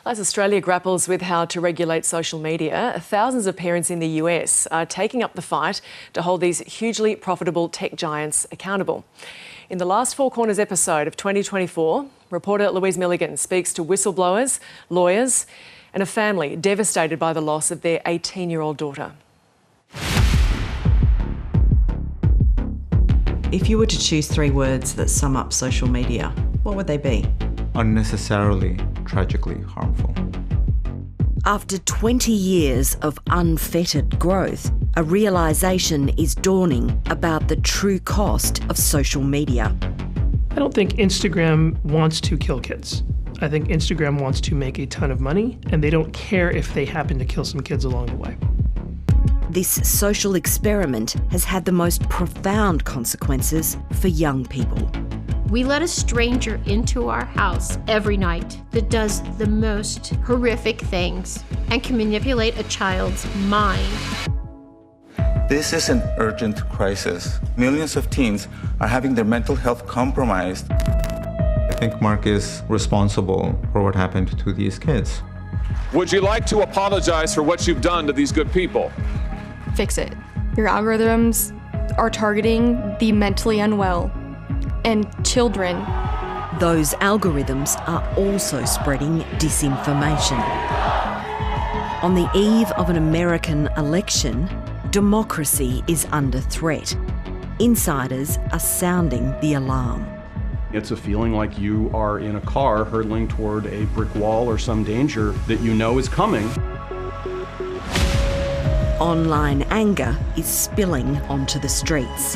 As Australia grapples with how to regulate social media, thousands of parents in the US are taking up the fight to hold these hugely profitable tech giants accountable. In the last Four Corners episode of 2024, reporter Louise Milligan speaks to whistleblowers, lawyers, and a family devastated by the loss of their 18-year-old daughter. If you were to choose three words that sum up social media, what would they be? Unnecessarily, tragically harmful. After 20 years of unfettered growth, a realisation is dawning about the true cost of social media. I don't think Instagram wants to kill kids. I think Instagram wants to make a ton of money, and they don't care if they happen to kill some kids along the way. This social experiment has had the most profound consequences for young people. We let a stranger into our house every night that does the most horrific things and can manipulate a child's mind. This is an urgent crisis. Millions of teens are having their mental health compromised. I think Mark is responsible for what happened to these kids. Would you like to apologize for what you've done to these good people? Fix it. Your algorithms are targeting the mentally unwell and children. Those algorithms are also spreading disinformation. On the eve of an American election, democracy is under threat. Insiders are sounding the alarm. It's a feeling like you are in a car hurtling toward a brick wall or some danger that you know is coming. Online anger is spilling onto the streets.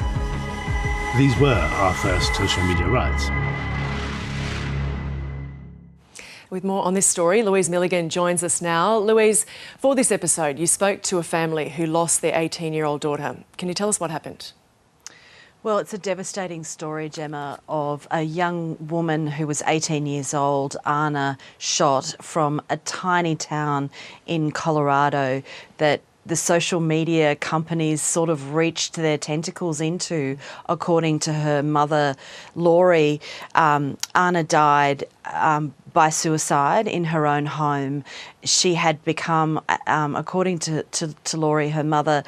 These were our first social media riots. With more on this story, Louise Milligan joins us now. Louise, for this episode, you spoke to a family who lost their 18-year-old daughter. Can you tell us what happened? Well, it's a devastating story, Gemma, of a young woman who was 18 years old, Anna, shot from a tiny town in Colorado that the social media companies sort of reached their tentacles into, according to her mother, Lori. Anna died by suicide in her own home. She had become, according to Lori, her mother,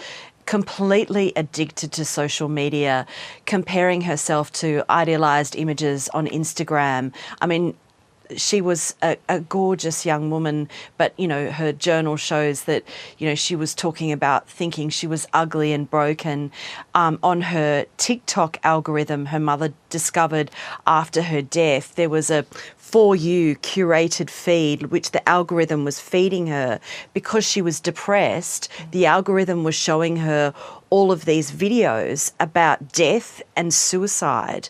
completely addicted to social media, comparing herself to idealised images on Instagram. I mean, she was a gorgeous young woman, but, you know, her journal shows that, you know, she was talking about thinking she was ugly and broken. On her TikTok algorithm, her mother discovered after her death, there was a For You curated feed, which the algorithm was feeding her. Because she was depressed, the algorithm was showing her all of these videos about death and suicide.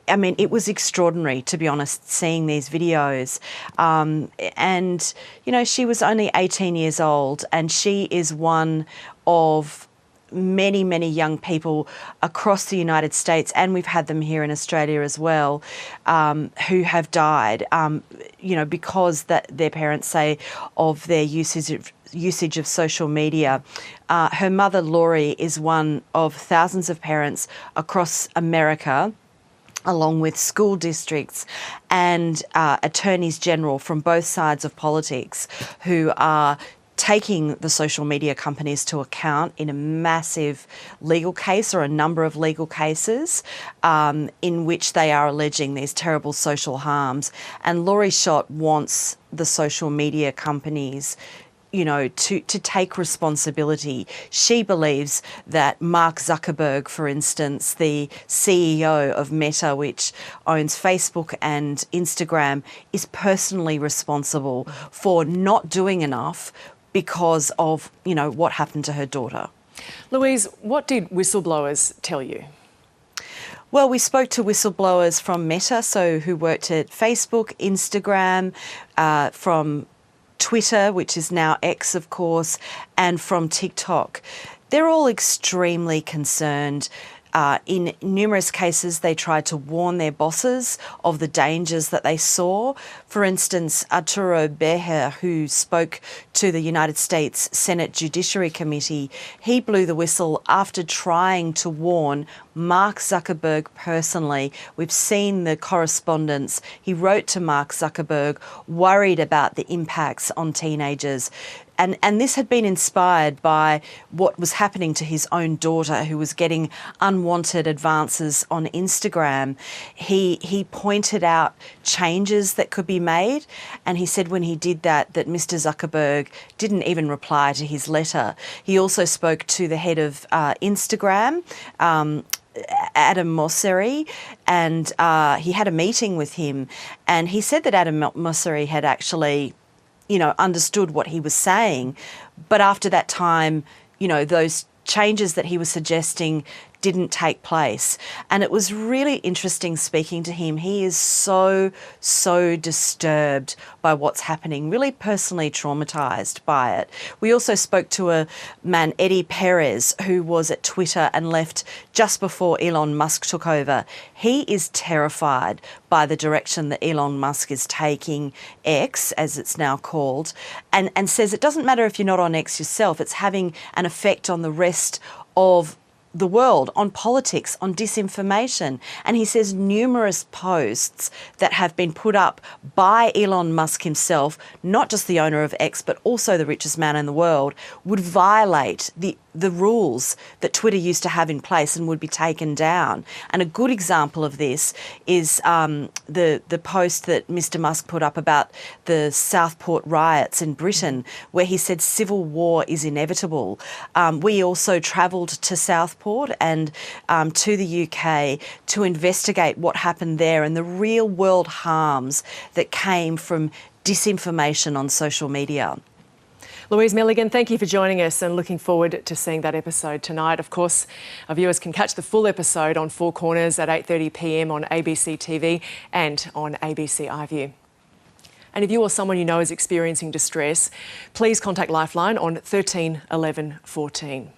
I mean, it was extraordinary, to be honest, seeing these videos. And, you know, she was only 18 years old, and she is one of many, many young people across the United States, and we've had them here in Australia as well, who have died, you know, because their parents say of their usage of social media. Her mother, Lori, is one of thousands of parents across America, along with school districts and attorneys general from both sides of politics, who are taking the social media companies to account in a massive legal case, or a number of legal cases, in which they are alleging these terrible social harms. And Lori Schott wants the social media companies, you know, to take responsibility. She believes that Mark Zuckerberg, for instance, the CEO of Meta, which owns Facebook and Instagram, is personally responsible for not doing enough because of, you know, what happened to her daughter. Louise, what did whistleblowers tell you? Well, we spoke to whistleblowers from Meta, so who worked at Facebook, Instagram, from Twitter, which is now X, of course, and from TikTok. They're all extremely concerned. In numerous cases, they tried to warn their bosses of the dangers that they saw. For instance, Arturo Beher, who spoke to the United States Senate Judiciary Committee, he blew the whistle after trying to warn Mark Zuckerberg personally. We've seen the correspondence. He wrote to Mark Zuckerberg, worried about the impacts on teenagers. And this had been inspired by what was happening to his own daughter, who was getting unwanted advances on Instagram. He pointed out changes that could be made, and he said when he did that Mr. Zuckerberg didn't even reply to his letter. He also spoke to the head of Instagram, Adam Mosseri, and he had a meeting with him, and he said that Adam Mosseri had actually understood what he was saying. But after that time, those changes that he was suggesting didn't take place. And it was really interesting speaking to him. He is so disturbed by what's happening, really personally traumatised by it. We also spoke to a man, Eddie Perez, who was at Twitter and left just before Elon Musk took over. He is terrified by the direction that Elon Musk is taking X, as it's now called, and says it doesn't matter if you're not on X yourself, it's having an effect on the rest of the world, on politics, on disinformation. And he says numerous posts that have been put up by Elon Musk himself, not just the owner of X, but also the richest man in the world, would violate the rules that Twitter used to have in place and would be taken down. And a good example of this is the post that Mr. Musk put up about the Southport riots in Britain, where he said civil war is inevitable. We also travelled to Southport and to the UK to investigate what happened there and the real world harms that came from disinformation on social media. Louise Milligan, thank you for joining us and looking forward to seeing that episode tonight. Of course, our viewers can catch the full episode on Four Corners at 8:30 p.m. on ABC TV and on ABC iView. And if you or someone you know is experiencing distress, please contact Lifeline on 13 11 14.